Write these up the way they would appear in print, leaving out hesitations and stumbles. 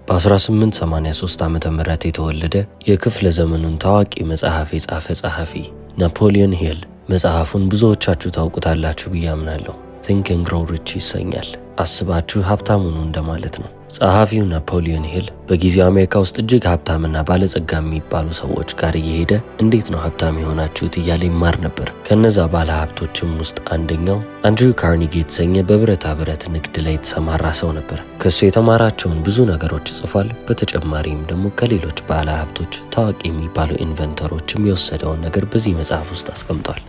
በ1883 ዓመተ ምህረት የተወለደ የክፍለ ዘመኑን ታዋቂ መጽሐፍ የጻፈ ጸሐፊ ናፖሊዮን ሂል መጽሐፉን ብዙዎቻችሁ ታውቁታላችሁ ብዬ አምናለሁ። ቲንክ ኤንድ ግሮው ሪች ይሰኛል። አስባችሁ ሀብታም ሁኑ እንደማለት ነው። ጸሐፊው ናፖሊዮን ሂል በጊዜው አሜሪካ ውስጥ እጅግ ሀብታምና ባለጸጋ የሚባሉ ሰዎች ጋር እየሄደ እንዴት ነው ሀብታም የሆናችሁት እያለ ይማር ነበር። ከነዛ ባለ ሀብቶችም ውስጥ አንደኛው አንድሪው ካርኒጊ የተሰኘ በብረታ ብረት ንግድ ላይ የተሰማራ ሰው ነበር። ከሱ የተማራቸውን ብዙ ነገሮች ጽፏል። በተጨማሪም ደግሞ ከሌሎች ባለ ሀብቶች ታዋቂ የሚባሉ ኢንቨንተሮችም የወሰደውን ነገር በዚህ መጽሐፍ ውስጥ አስቀምጧል።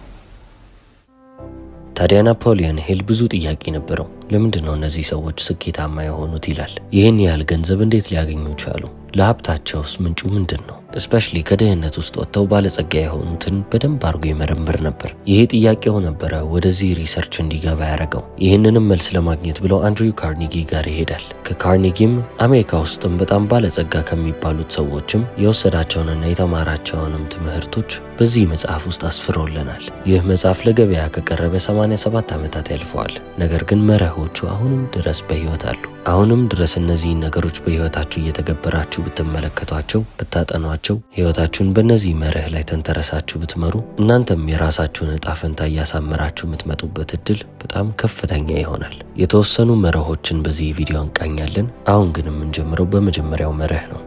ታዲያ ናፖሊዮን ሂል ብዙ ጥያቄ ነበረው። ለምንድን ነው እነዚህ ሰዎች ስኬታማ የሆኑት ይላል። ይህን ያህል ገንዘብ እንዴት ሊያገኙ ቻሉ? ለሀብታቸውስ ምንጩ ምንድን ነው? እስፔሻሊ ከድህነት ውስጥ ወጥተው ባለጸጋ የሆኑትን በደንብ አድርጎ ይመረምር ነበር። ይሄ ጥያቄው ነበረ ወደዚህ ሪሰርች እንዲገባ ያደረገው። ይህንንም መልስ ለማግኘት ብለው አንድሪው ካርኒጊ ጋር ይሄዳል። ከካርኒጊም አሜሪካ ውስጥም በጣም ባለጸጋ ከሚባሉት ሰዎችም የወሰዳቸውንና የተማራቸውንም ትምህርቶች በዚህ መጽሐፍ ውስጥ አስፍሮልናል። ይህ መጽሐፍ ለገበያ ከቀረበ 87 ዓመታት ያልፈዋል። ነገር ግን መርሆቹ አሁንም ድረስ በሕይወት አሉ። አሁንም ድረስ እነዚህን ነገሮች በሕይወታችሁ እየተገበራችሁ ብትመለከቷቸው፣ ብታጠኗቸው፣ ሕይወታችሁን በእነዚህ መርህ ላይ ተንተረሳችሁ ብትመሩ እናንተም የራሳችሁን ዕጣ ፈንታ እያሳመራችሁ የምትመጡበት እድል በጣም ከፍተኛ ይሆናል። የተወሰኑ መርሆችን በዚህ ቪዲዮ እንቃኛለን። አሁን ግን የምንጀምረው በመጀመሪያው መርህ ነው።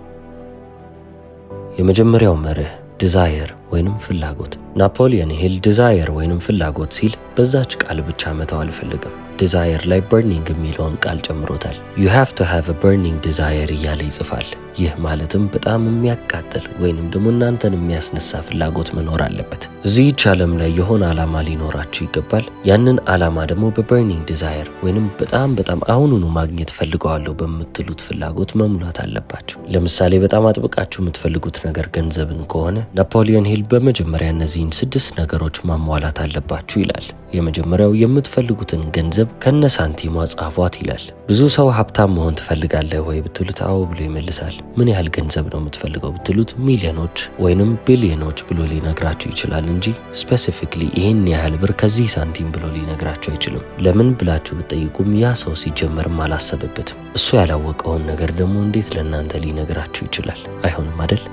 የመጀመሪያው መርህ ዲዛየር ወይንም ፍላጎት። ናፖሊዮን ሂል ዲዛየር ወይንም ፍላጎት ሲል በዛች ቃል ብቻ መተው አልፈልግም። ዲዛየር ላይ በርኒንግ የሚለውን ቃል ጨምሮታል። you have to have a burning desire እያለ ይጽፋል። ይህ ማለትም በጣም የሚያቃጥል ወይንም ደግሞ እናንተን የሚያስነሳ ፍላጎት መኖር አለበት። እዚህች ዓለም ላይ የሆነ ዓላማ ሊኖራችሁ ይገባል። ያንን ዓላማ ደግሞ በበርኒንግ ዲዛየር ወይንም በጣም አሁኑኑ ማግኘት ፈልገዋለሁ በምትሉት ፍላጎት መሙላት አለባችሁ። ለምሳሌ በጣም አጥብቃችሁ የምትፈልጉት ነገር ገንዘብን ከሆነ ናፖሊዮን ሂል በመጀመሪያ እነዚህን 6 ነገሮች ማሟላት አለባችሁ ይላል። የመጀመሪያው የምትፈልጉትን ገንዘብ ከነ ሳንቲሟ ጻፏት ይላል። ብዙ ሰው ሀብታም መሆን ትፈልጋለህ ወይ ብትሉት አዎ ብሎ ይመልሳል። ምን ያህል ገንዘብ ነው የምትፈልገው ብትሉት ሚሊዮኖች ወይንም ቢሊዮኖች ብሎ ሊነግራችሁ ይችላል እንጂ ስፔሲፊክሊ ይህን ያህል ብር ከዚህ ሳንቲም ብሎ ሊነግራችሁ አይችልም። ለምን ብላችሁ ብትጠይቁም ያ ሰው ሲጀመርም አላሰበበትም። እሱ ያላወቀውን ነገር ደግሞ እንዴት ለእናንተ ሊነግራችሁ ይችላል? አይሆንም አይደል?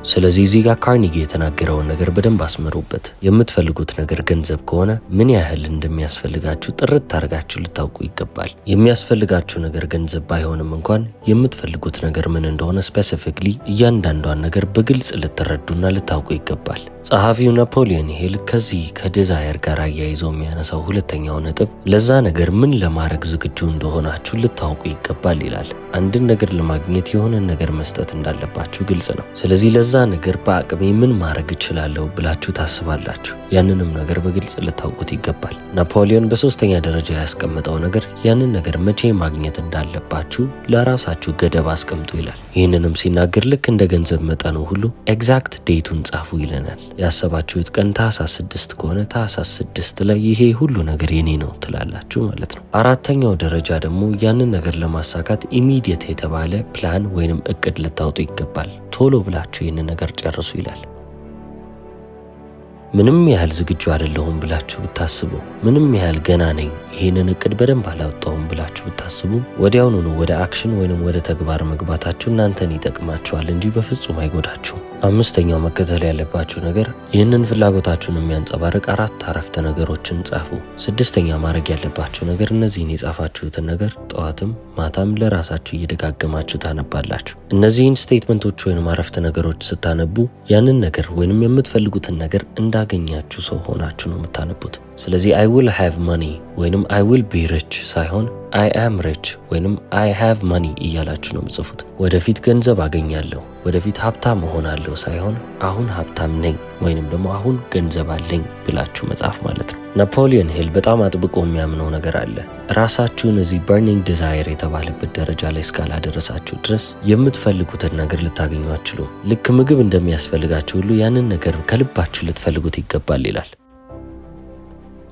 ስለዚህ እዚህ ጋር ካርኒጊ የተናገረውን ነገር በደንብ አስመሩበት። የምትፈልጉት ነገር ገንዘብ ከሆነ ምን ያህል እንደሚያስፈልጋችሁ ጥርት አድርጋችሁ ልታውቁ ይገባል። የሚያስፈልጋችሁ ነገር ገንዘብ ባይሆንም እንኳን የምትፈልጉት ነገር ምን እንደሆነ ስፔሲፊክሊ እያንዳንዷን ነገር በግልጽ ልትረዱና ልታውቁ ይገባል። ጸሐፊው ናፖሊዮን ሂል ከዚህ ከዲዛየር ጋር አያይዞ የሚያነሳው ሁለተኛው ነጥብ ለዛ ነገር ምን ለማድረግ ዝግጁ እንደሆናችሁ ልታውቁ ይገባል ይላል። አንድን ነገር ለማግኘት የሆነን ነገር መስጠት እንዳለባችሁ ግልጽ ነው። ስለዚህ ለዛ ነገር በአቅሜ ምን ማድረግ እችላለሁ ብላችሁ ታስባላችሁ። ያንንም ነገር በግልጽ ልታውቁት ይገባል። ናፖሊዮን በሶስተኛ ደረጃ ያስቀመጠው ነገር ያንን ነገር መቼ ማግኘት እንዳለባችሁ ለራሳችሁ ገደብ አስቀምጡ ይላል። ይህንንም ሲናገር ልክ እንደ ገንዘብ መጠኑ ሁሉ ኤግዛክት ዴቱን ጻፉ ይለናል። ያሰባችሁት ቀን ታህሳስ 6 ከሆነ ታህሳስ 6 ላይ ይሄ ሁሉ ነገር የኔ ነው ትላላችሁ ማለት ነው። አራተኛው ደረጃ ደግሞ ያንን ነገር ለማሳካት ኢሚዲየት የተባለ ፕላን ወይንም እቅድ ልታውጡ ይገባል። ቶሎ ብላችሁ ይህንን ነገር ጨርሱ ይላል። ምንም ያህል ዝግጁ አይደለሁም ብላችሁ ብታስቡ፣ ምንም ያህል ገና ነኝ ይህንን እቅድ በደንብ አላወጣሁም ብላችሁ ብታስቡ ወዲያውኑ ነው ወደ አክሽን ወይንም ወደ ተግባር መግባታችሁ እናንተን ይጠቅማችኋል እንጂ በፍጹም አይጎዳችሁም። አምስተኛው መከተል ያለባችሁ ነገር ይህንን ፍላጎታችሁን የሚያንጸባርቅ 4 አረፍተ ነገሮችን ጻፉ። ስድስተኛ ማድረግ ያለባችሁ ነገር እነዚህን የጻፋችሁትን ነገር ጠዋትም ማታም ለራሳችሁ እየደጋገማችሁ ታነባላችሁ። እነዚህን ስቴትመንቶች ወይንም አረፍተ ነገሮች ስታነቡ ያንን ነገር ወይንም የምትፈልጉትን ነገር እንዳገኛችሁ ሰው ሆናችሁ ነው የምታነቡት። ስለዚህ I will have money ወይንም I will be rich ሳይሆን I am rich ወይንም I have money እያላችሁ ነው የምጽፉት። ወደፊት ገንዘብ አገኛለሁ፣ ወደፊት ሀብታም እሆናለሁ ሳይሆን አሁን ሀብታም ነኝ ወይንም ደግሞ አሁን ገንዘብ አለኝ ብላችሁ መጻፍ ማለት ነው። ናፖሊዮን ሂል በጣም አጥብቆ የሚያምነው ነገር አለ። ራሳችሁን እዚህ በርኒንግ ዲዛየር የተባለበት ደረጃ ላይ እስካላደረሳችሁ ድረስ የምትፈልጉትን ነገር ልታገኙ አትችሉም። ልክ ምግብ እንደሚያስፈልጋችሁ ሁሉ ያንን ነገር ከልባችሁ ልትፈልጉት ይገባል ይላል።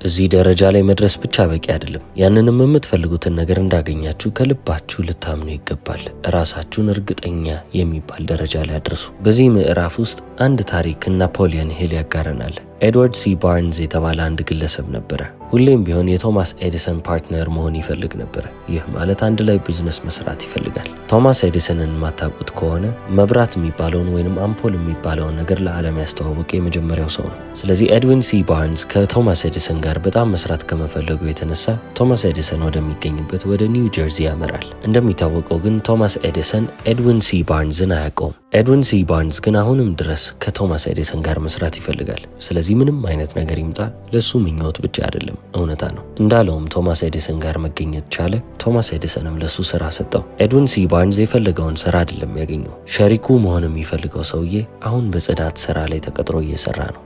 እዚህ ደረጃ ላይ መድረስ ብቻ በቂ አይደለም። ያንንም የምትፈልጉትን ነገር እንዳገኛችሁ ከልባችሁ ልታምኑ ይገባል። ራሳችሁን እርግጠኛ የሚባል ደረጃ ላይ አድርሱ። በዚህ ምዕራፍ ውስጥ አንድ ታሪክ ናፖሊዮን ሂል ያጋረናል። ኤድዋርድ ሲ ባርንስ የተባለ አንድ ግለሰብ ነበረ። ሁሌም ቢሆን የቶማስ ኤዲሰን ፓርትነር መሆን ይፈልግ ነበር። ይህ ማለት አንድ ላይ ቢዝነስ መስራት ይፈልጋል። ቶማስ ኤዲሰንን የማታውቁት ከሆነ መብራት የሚባለውን ወይንም አምፖል የሚባለውን ነገር ለዓለም ያስተዋወቀ የመጀመሪያው ሰው ነው። ስለዚህ ኤድዊን ሲ ባርንስ ከቶማስ ኤዲሰን ጋር በጣም መስራት ከመፈለጉ የተነሳ ቶማስ ኤዲሰን ወደሚገኝበት ወደ ኒው ጀርዚ ያመራል። እንደሚታወቀው ግን ቶማስ ኤዲሰን ኤድዊን ሲ ባርንስን አያውቀውም። ኤድዊን ሲ ባርንስ ግን አሁንም ድረስ ከቶማስ ኤዲሰን ጋር መስራት ይፈልጋል። ስለዚህ ምንም አይነት ነገር ይምጣ ለሱ ምኞት ብቻ አይደለም፣ እውነታ ነው። እንዳለውም ቶማስ ኤዲሰን ጋር መገኘት ቻለ። ቶማስ ኤዲሰንም ለሱ ስራ ሰጠው። ኤድዊን ሲ ባርንስ የፈለገውን ስራ አይደለም ያገኘው። ሸሪኩ መሆን የሚፈልገው ሰውዬ አሁን በጽዳት ስራ ላይ ተቀጥሮ እየሰራ ነው።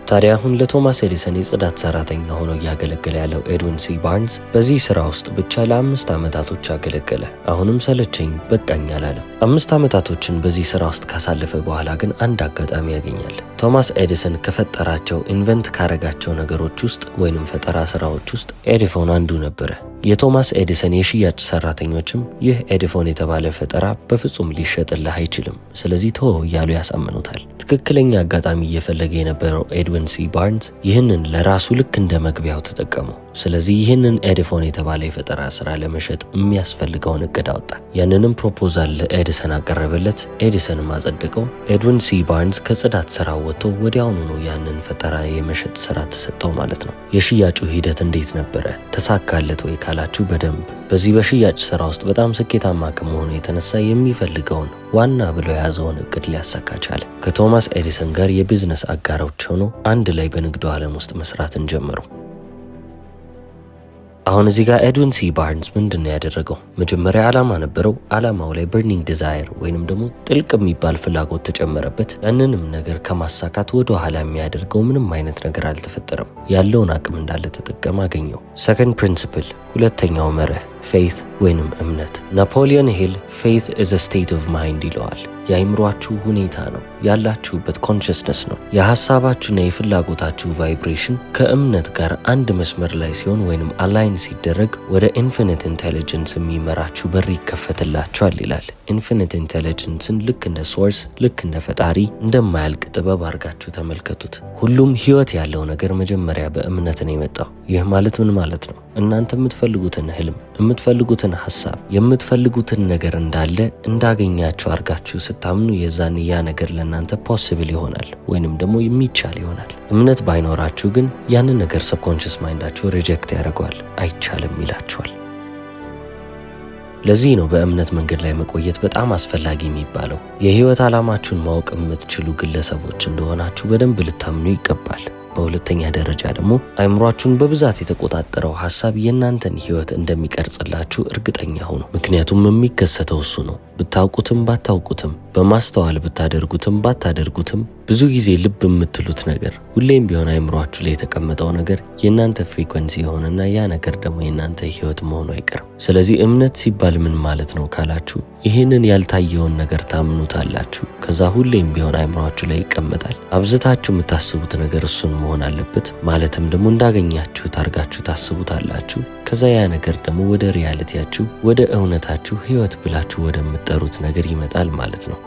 ታዲያ አሁን ለቶማስ ኤዲሰን የጽዳት ሰራተኛ ሆኖ እያገለገለ ያለው ኤድዊን ሲ ባርንስ በዚህ ስራ ውስጥ ብቻ ለ5 ዓመታቶች አገለገለ። አሁንም ሰለቸኝ በቃኝ አላለም። 5 ዓመታቶችን በዚህ ስራ ውስጥ ካሳለፈ በኋላ ግን አንድ አጋጣሚ ያገኛል። ቶማስ ኤዲሰን ከፈጠራቸው ኢንቨንት ካረጋቸው ነገሮች ውስጥ ወይንም ፈጠራ ስራዎች ውስጥ ኤዲፎን አንዱ ነበረ። የቶማስ ኤዲሰን የሽያጭ ሰራተኞችም ይህ ኤዲፎን የተባለ ፈጠራ በፍጹም ሊሸጥልህ አይችልም፣ ስለዚህ ተወው እያሉ ያሳምኑታል። ትክክለኛ አጋጣሚ እየፈለገ የነበረው ኤድዊን ሲ ባርንስ ይህንን ለራሱ ልክ እንደ መግቢያው ተጠቀመው። ስለዚህ ይህንን ኤዲፎን የተባለ የፈጠራ ስራ ለመሸጥ የሚያስፈልገውን እቅድ አወጣ። ያንንም ፕሮፖዛል ለኤዲሰን አቀረበለት። ኤዲሰንም አጸደቀው። ኤድዊን ሲ ባርንስ ከጽዳት ስራው ወጥቶ ወዲያውኑ ነው ያንን ፈጠራ የመሸጥ ስራ ተሰጠው ማለት ነው። የሽያጩ ሂደት እንዴት ነበረ? ተሳካለት ወይ ካላችሁ በደንብ። በዚህ በሽያጭ ስራ ውስጥ በጣም ስኬታማ ከመሆኑ የተነሳ የሚፈልገውን ዋና ብሎ የያዘውን እቅድ ሊያሳካ ቻለ። ከቶማስ ኤዲሰን ጋር የቢዝነስ አጋሮች ሆነው አንድ ላይ በንግዱ ዓለም ውስጥ መስራትን ጀመሩ። አሁን እዚህ ጋር ኤድዊን ሲ ባርንስ ምንድን ነው ያደረገው? መጀመሪያ ዓላማ ነበረው። ዓላማው ላይ በርኒንግ ዲዛየር ወይንም ደግሞ ጥልቅ የሚባል ፍላጎት ተጨመረበት። ያንንም ነገር ከማሳካት ወደ ኋላ የሚያደርገው ምንም አይነት ነገር አልተፈጠረም። ያለውን አቅም እንዳለ ተጠቀም አገኘው። ሰከንድ ፕሪንሲፕል፣ ሁለተኛው መርህ ፌይት ወይንም እምነት። ናፖሊዮን ሂል ፌይት ኢዝ አ ስቴት ኦፍ ማይንድ ይለዋል። የአይምሯችሁ ሁኔታ ነው፣ ያላችሁበት ኮንሽስነስ ነው። የሐሳባችሁና የፍላጎታችሁ ቫይብሬሽን ከእምነት ጋር አንድ መስመር ላይ ሲሆን ወይንም አላይን ሲደረግ ወደ ኢንፊኒት ኢንቴሊጀንስ የሚመራችሁ በር ይከፈትላችኋል ይላል። ኢንፊኒት ኢንቴሊጀንስን ልክ እንደ ሶርስ፣ ልክ እንደ ፈጣሪ እንደማያልቅ ጥበብ አድርጋችሁ ተመልከቱት። ሁሉም ህይወት ያለው ነገር መጀመሪያ በእምነት ነው የመጣው። ይህ ማለት ምን ማለት ነው? እናንተ የምትፈልጉትን ህልም፣ የምትፈልጉትን ሐሳብ፣ የምትፈልጉትን ነገር እንዳለ እንዳገኛችሁ አድርጋችሁ ስታምኑ የዛን ያ ነገር ለእናንተ ፖሲብል ይሆናል ወይንም ደግሞ የሚቻል ይሆናል። እምነት ባይኖራችሁ ግን ያንን ነገር ሰብኮንሽስ ማይንዳችሁ ሪጀክት ያደርገዋል፣ አይቻልም ይላችኋል። ለዚህ ነው በእምነት መንገድ ላይ መቆየት በጣም አስፈላጊ የሚባለው። የህይወት ዓላማችሁን ማወቅ የምትችሉ ግለሰቦች እንደሆናችሁ በደንብ ልታምኑ ይገባል። በሁለተኛ ደረጃ ደግሞ አይምሯችሁን በብዛት የተቆጣጠረው ሐሳብ የእናንተን ህይወት እንደሚቀርጽላችሁ እርግጠኛ ሁኑ። ምክንያቱም የሚከሰተው እሱ ነው። ብታውቁትም ባታውቁትም፣ በማስተዋል ብታደርጉትም ባታደርጉትም ብዙ ጊዜ ልብ የምትሉት ነገር ሁሌም ቢሆን አይምሯችሁ ላይ የተቀመጠው ነገር የእናንተ ፍሪኩዌንሲ የሆነና ያ ነገር ደግሞ የእናንተ ህይወት መሆኑ አይቀርም። ስለዚህ እምነት ሲባል ምን ማለት ነው ካላችሁ ይህንን ያልታየውን ነገር ታምኑታላችሁ። ከዛ ሁሌም ቢሆን አይምሯችሁ ላይ ይቀመጣል። አብዝታችሁ የምታስቡት ነገር እሱን መሆን አለበት። ማለትም ደግሞ እንዳገኛችሁት አድርጋችሁ ታስቡታላችሁ። ከዛ ያ ነገር ደግሞ ወደ ሪያሊቲያችሁ፣ ወደ እውነታችሁ፣ ህይወት ብላችሁ ወደምትጠሩት ነገር ይመጣል ማለት ነው።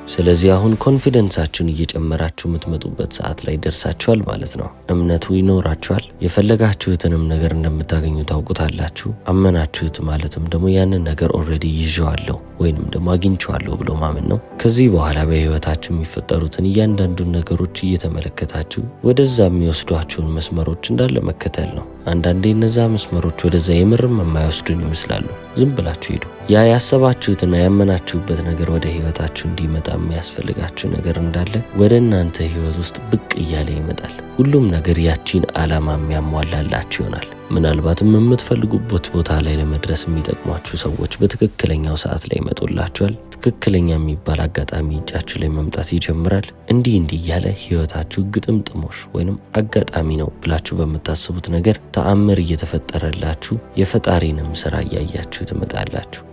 ስለዚህ አሁን ኮንፊደንሳችሁን እየጨመራችሁ የምትመጡበት ሰዓት ላይ ደርሳችኋል ማለት ነው። እምነቱ ይኖራችኋል። የፈለጋችሁትንም ነገር እንደምታገኙ ታውቁታላችሁ። አመናችሁት ማለትም ደግሞ ያንን ነገር ኦልሬዲ ይዤዋለሁ ወይንም ደግሞ አግኝቼዋለሁ ብሎ ማመን ነው። ከዚህ በኋላ በህይወታችሁ የሚፈጠሩትን እያንዳንዱን ነገሮች እየተመለከታችሁ ወደዛ የሚወስዷችሁን መስመሮች እንዳለ መከተል ነው። አንዳንዴ እነዛ መስመሮች ወደዛ የምርም የማይወስዱን ይመስላሉ። ዝም ብላችሁ ሂዱ። ያ ያሰባችሁትና ያመናችሁበት ነገር ወደ ህይወታችሁ እንዲመጣ የሚያስፈልጋችሁ ነገር እንዳለ ወደ እናንተ ህይወት ውስጥ ብቅ እያለ ይመጣል። ሁሉም ነገር ያቺን ዓላማ የሚያሟላላችሁ ይሆናል። ምናልባትም የምትፈልጉበት ቦታ ላይ ለመድረስ የሚጠቅሟችሁ ሰዎች በትክክለኛው ሰዓት ላይ ይመጡላችኋል። ትክክለኛ የሚባል አጋጣሚ እጃችሁ ላይ መምጣት ይጀምራል። እንዲህ እያለ ህይወታችሁ ግጥምጥሞሽ ወይንም አጋጣሚ ነው ብላችሁ በምታስቡት ነገር ተአምር እየተፈጠረላችሁ የፈጣሪንም ስራ እያያችሁ ትመጣላችሁ።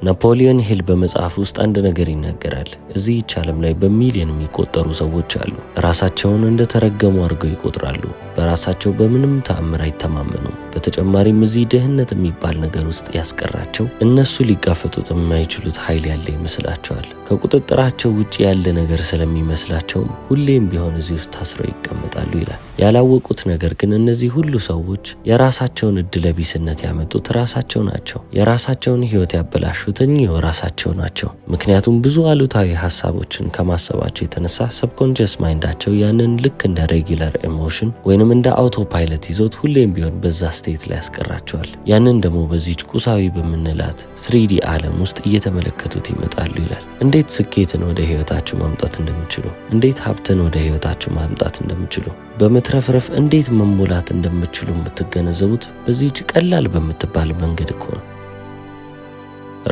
ናፖሊዮን ሂል በመጽሐፍ ውስጥ አንድ ነገር ይናገራል። እዚህች ዓለም ላይ በሚሊዮን የሚቆጠሩ ሰዎች አሉ። ራሳቸውን እንደተረገሙ አድርገው ይቆጥራሉ። በራሳቸው በምንም ተአምር አይተማመኑም። በተጨማሪም እዚህ ድህነት የሚባል ነገር ውስጥ ያስቀራቸው እነሱ ሊጋፈጡት የማይችሉት ኃይል ያለ ይመስላቸዋል። ከቁጥጥራቸው ውጭ ያለ ነገር ስለሚመስላቸውም ሁሌም ቢሆን እዚህ ውስጥ ታስረው ይቀመጣሉ ይላል። ያላወቁት ነገር ግን እነዚህ ሁሉ ሰዎች የራሳቸውን እድለቢስነት ያመጡት ራሳቸው ናቸው። የራሳቸውን ሕይወት ያበላሹት እኚሁ ራሳቸው ናቸው። ምክንያቱም ብዙ አሉታዊ ሀሳቦችን ከማሰባቸው የተነሳ ሰብኮንሽስ ማይንዳቸው ያንን ልክ እንደ ሬጊለር ኢሞሽን ወይንም እንደ አውቶ ፓይለት ይዞት ሁሌም ቢሆን በዛ ስቴት ላይ ያስቀራቸዋል። ያንን ደግሞ በዚች ቁሳዊ በምንላት 3D ዓለም ውስጥ እየተመለከቱት ይመጣሉ ይላል። እንዴት ስኬትን ወደ ህይወታችሁ ማምጣት እንደምችሉ፣ እንዴት ሀብትን ወደ ህይወታችሁ ማምጣት እንደምችሉ፣ በመትረፍረፍ እንዴት መሞላት እንደምችሉ የምትገነዘቡት በዚህች ቀላል በምትባል መንገድ እኮ ነው።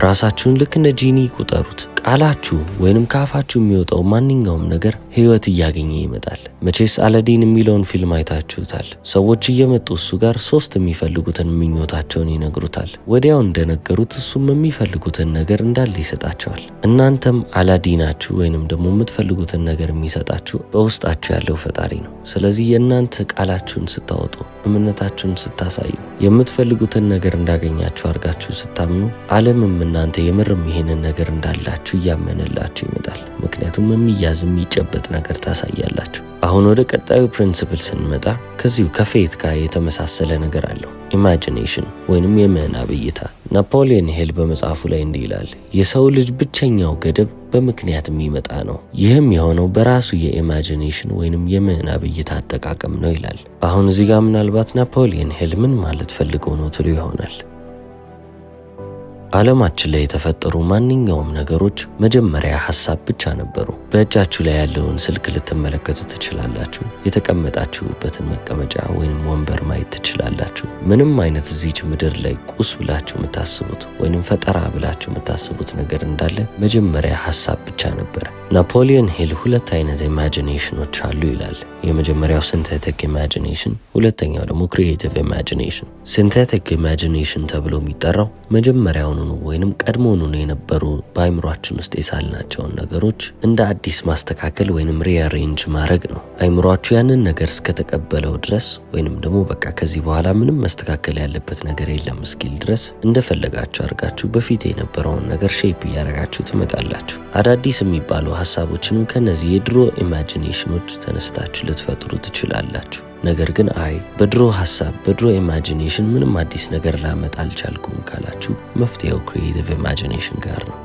ራሳችሁን ልክ እንደ ጂኒ ቁጠሩት። ቃላችሁ ወይንም ከአፋችሁ የሚወጣው ማንኛውም ነገር ህይወት እያገኘ ይመጣል። መቼስ አላዲን የሚለውን ፊልም አይታችሁታል። ሰዎች እየመጡ እሱ ጋር 3 የሚፈልጉትን ምኞታቸውን ይነግሩታል። ወዲያው እንደነገሩት እሱም የሚፈልጉትን ነገር እንዳለ ይሰጣቸዋል። እናንተም አላዲናችሁ ወይንም ደግሞ የምትፈልጉትን ነገር የሚሰጣችሁ በውስጣችሁ ያለው ፈጣሪ ነው። ስለዚህ የእናንተ ቃላችሁን ስታወጡ፣ እምነታችሁን ስታሳዩ፣ የምትፈልጉትን ነገር እንዳገኛችሁ አድርጋችሁ ስታምኑ ዓለምም እናንተ የምርም ይሄንን ነገር እንዳላችሁ እያመነላችሁ ይመጣል። ምክንያቱም የሚያዝ የሚጨበጥ ነገር ታሳያላችሁ። አሁን ወደ ቀጣዩ ፕሪንሲፕል ስንመጣ ከዚሁ ከፌት ጋር የተመሳሰለ ነገር አለው። ኢማጂኔሽን ወይንም የምናብ እይታ። ናፖሊዮን ሂል በመጽሐፉ ላይ እንዲህ ይላል፣ የሰው ልጅ ብቸኛው ገደብ በምክንያት የሚመጣ ነው። ይህም የሆነው በራሱ የኢማጂኔሽን ወይንም የምናብ እይታ አጠቃቀም ነው ይላል። አሁን እዚህ ጋር ምናልባት ናፖሊዮን ሂል ምን ማለት ፈልገው ነው ትሉ ይሆናል። ዓለማችን ላይ የተፈጠሩ ማንኛውም ነገሮች መጀመሪያ ሐሳብ ብቻ ነበሩ። በእጃችሁ ላይ ያለውን ስልክ ልትመለከቱ ትችላላችሁ። የተቀመጣችሁበትን መቀመጫ ወይንም ወንበር ማየት ትችላላችሁ። ምንም አይነት እዚች ምድር ላይ ቁስ ብላችሁ የምታስቡት ወይንም ፈጠራ ብላችሁ የምታስቡት ነገር እንዳለ መጀመሪያ ሐሳብ ብቻ ነበረ። ናፖሊዮን ሂል 2 አይነት ኢማጂኔሽኖች አሉ ይላል። የመጀመሪያው ሲንቴቲክ ኢማጂኔሽን፣ ሁለተኛው ደግሞ ክሪኤቲቭ ኢማጂኔሽን። ሲንቴቲክ ኢማጂኔሽን ተብሎ የሚጠራው መጀመሪያውኑ ወይንም ቀድሞውኑ የነበሩ በአይምሯችን ውስጥ የሳልናቸውን ነገሮች እንደ አዲስ ማስተካከል ወይንም ሪአሬንጅ ማድረግ ነው። አይምሯችሁ ያንን ነገር እስከተቀበለው ድረስ ወይንም ደግሞ በቃ ከዚህ በኋላ ምንም መስተካከል ያለበት ነገር የለም እስኪል ድረስ እንደፈለጋችሁ አድርጋችሁ በፊት የነበረውን ነገር ሼፕ እያደረጋችሁ ትመጣላችሁ። አዳዲስ የሚባሉ ሀሳቦችንም ከነዚህ የድሮ ኢማጂኔሽኖች ተነስታችሁ ልትፈጥሩ ትችላላችሁ። ነገር ግን አይ በድሮ ሀሳብ በድሮ ኢማጂኔሽን ምንም አዲስ ነገር ላመጣ አልቻልኩም ካላችሁ መፍትሄው ክሪኤቲቭ ኢማጂኔሽን ጋር ነው።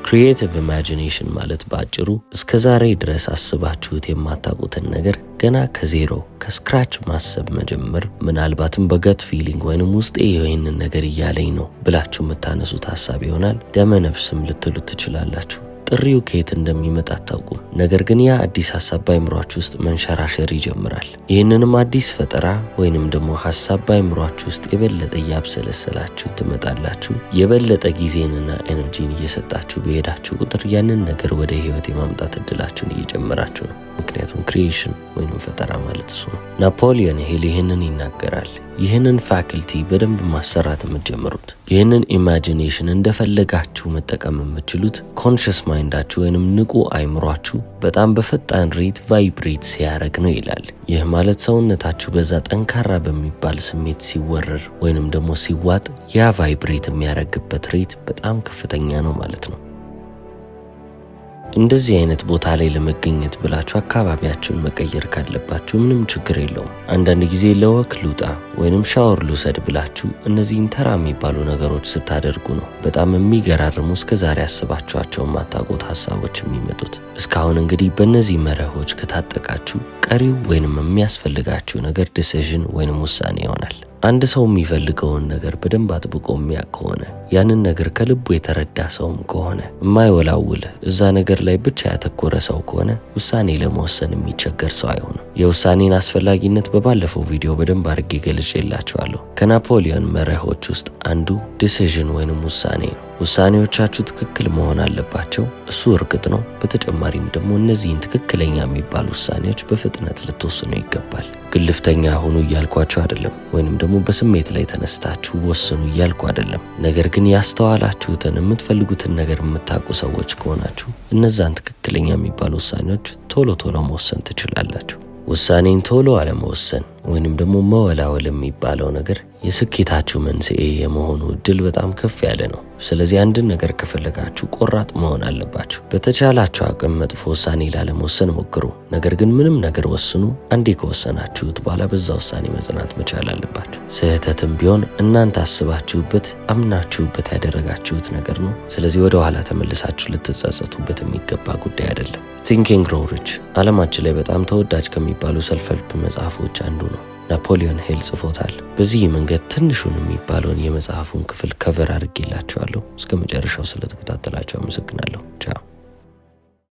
ክሪኤቲቭ ኢማጂኔሽን ማለት በአጭሩ እስከ ዛሬ ድረስ አስባችሁት የማታውቁትን ነገር ገና ከዜሮ ከስክራች ማሰብ መጀመር። ምናልባትም በገት ፊሊንግ ወይንም ውስጤ ይህንን ነገር እያለኝ ነው ብላችሁ የምታነሱት ሀሳብ ይሆናል። ደመነፍስም ልትሉት ትችላላችሁ። ጥሪው ከየት እንደሚመጣ አታውቁም። ነገር ግን ያ አዲስ ሀሳብ በአይምሯችሁ ውስጥ መንሸራሸር ይጀምራል። ይህንንም አዲስ ፈጠራ ወይንም ደግሞ ሀሳብ በአይምሯችሁ ውስጥ የበለጠ እያብሰለሰላችሁ ትመጣላችሁ። የበለጠ ጊዜንና ኤነርጂን እየሰጣችሁ በሄዳችሁ ቁጥር ያንን ነገር ወደ ህይወት የማምጣት እድላችሁን እየጨመራችሁ ነው። ምክንያቱም ክሪኤሽን ወይንም ፈጠራ ማለት እሱ ነው። ናፖሊዮን ሂል ይህንን ይናገራል። ይህንን ፋክልቲ በደንብ ማሰራት የምትጀምሩት፣ ይህንን ኢማጂኔሽን እንደፈለጋችሁ መጠቀም የምትችሉት ኮንሽስ ማይንዳችሁ ወይንም ንቁ አይምሯችሁ በጣም በፈጣን ሬት ቫይብሬት ሲያደርግ ነው ይላል። ይህ ማለት ሰውነታችሁ በዛ ጠንካራ በሚባል ስሜት ሲወረር ወይንም ደግሞ ሲዋጥ ያ ቫይብሬት የሚያደርግበት ሬት በጣም ከፍተኛ ነው ማለት ነው። እንደዚህ አይነት ቦታ ላይ ለመገኘት ብላችሁ አካባቢያችሁን መቀየር ካለባችሁ ምንም ችግር የለውም። አንዳንድ ጊዜ ለወክ ልውጣ ወይንም ሻወር ልውሰድ ብላችሁ እነዚህን ተራ የሚባሉ ነገሮች ስታደርጉ ነው በጣም የሚገራርሙ እስከዛሬ ያስባችኋቸው ማታውቁት ሀሳቦች የሚመጡት። እስካሁን እንግዲህ በእነዚህ መርሆች ከታጠቃችሁ ቀሪው ወይንም የሚያስፈልጋችሁ ነገር ዲሲዥን ወይንም ውሳኔ ይሆናል። አንድ ሰው የሚፈልገውን ነገር በደንብ አጥብቆ የሚያውቅ ከሆነ ያንን ነገር ከልቡ የተረዳ ሰውም ከሆነ የማይወላውል እዛ ነገር ላይ ብቻ ያተኮረ ሰው ከሆነ ውሳኔ ለመወሰን የሚቸገር ሰው አይሆንም። የውሳኔን አስፈላጊነት በባለፈው ቪዲዮ በደንብ አድርጌ ገልጬላችኋለሁ። ከናፖሊዮን መርሆች ውስጥ አንዱ ዲሲዥን ወይንም ውሳኔ ነው። ውሳኔዎቻችሁ ትክክል መሆን አለባቸው፣ እሱ እርግጥ ነው። በተጨማሪም ደግሞ እነዚህን ትክክለኛ የሚባሉ ውሳኔዎች በፍጥነት ልትወስኑ ይገባል። ግልፍተኛ ሁኑ እያልኳችሁ አይደለም፣ ወይንም ደግሞ በስሜት ላይ ተነስታችሁ ወስኑ እያልኩ አይደለም። ነገር ግን ያስተዋላችሁትን የምትፈልጉትን ነገር የምታውቁ ሰዎች ከሆናችሁ እነዛን ትክክለኛ የሚባሉ ውሳኔዎች ቶሎ መወሰን ትችላላችሁ። ውሳኔን ቶሎ አለመወሰን ወይንም ደግሞ መወላወል የሚባለው ነገር የስኬታችሁ መንስኤ የመሆኑ እድል በጣም ከፍ ያለ ነው። ስለዚህ አንድን ነገር ከፈለጋችሁ ቆራጥ መሆን አለባችሁ። በተቻላችሁ አቅም መጥፎ ውሳኔ ላለመወሰን ሞክሩ። ነገር ግን ምንም ነገር ወስኑ። አንዴ ከወሰናችሁት በኋላ በዛ ውሳኔ መጽናት መቻል አለባችሁ። ስህተትም ቢሆን እናንተ አስባችሁበት አምናችሁበት ያደረጋችሁት ነገር ነው። ስለዚህ ወደ ኋላ ተመልሳችሁ ልትጸጸቱበት የሚገባ ጉዳይ አይደለም። ቲንክ ኤንድ ግሮው ሪች ዓለማችን ላይ በጣም ተወዳጅ ከሚባሉ ሰልፍ ሄልፕ መጽሐፎች አንዱ ነው። ናፖሊዮን ሂል ጽፎታል። በዚህ መንገድ ትንሹን የሚባለውን የመጽሐፉን ክፍል ከቨር አድርጌላችኋለሁ። እስከ መጨረሻው ስለተከታተላችሁ አመሰግናለሁ። ቻው።